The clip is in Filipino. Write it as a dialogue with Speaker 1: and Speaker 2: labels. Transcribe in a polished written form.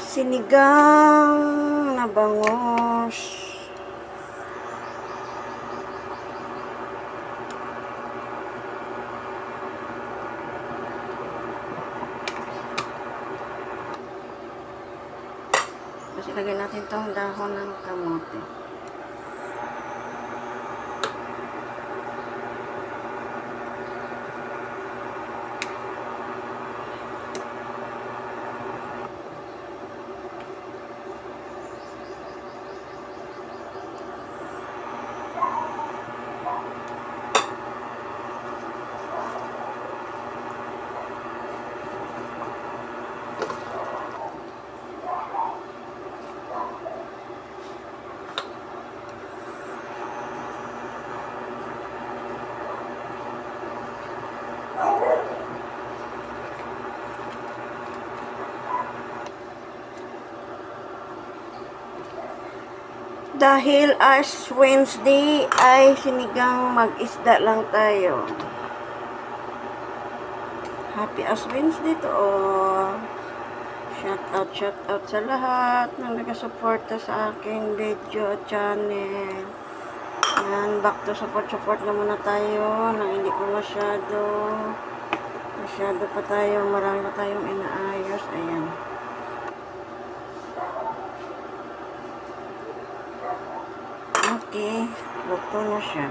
Speaker 1: Sinigang na bangus. Tapos ilagay natin itong dahon ng kamote. Dahil Ash Wednesday ay sinigang mag-isda lang tayo. Happy Ash Wednesday to all. Shout out sa lahat ng nagasuporta sa aking video channel. Yan, back to support na muna tayo nang hindi ko masyado pa tayo, marami pa tayong inaayos. Ayan. Okay, luto na siya.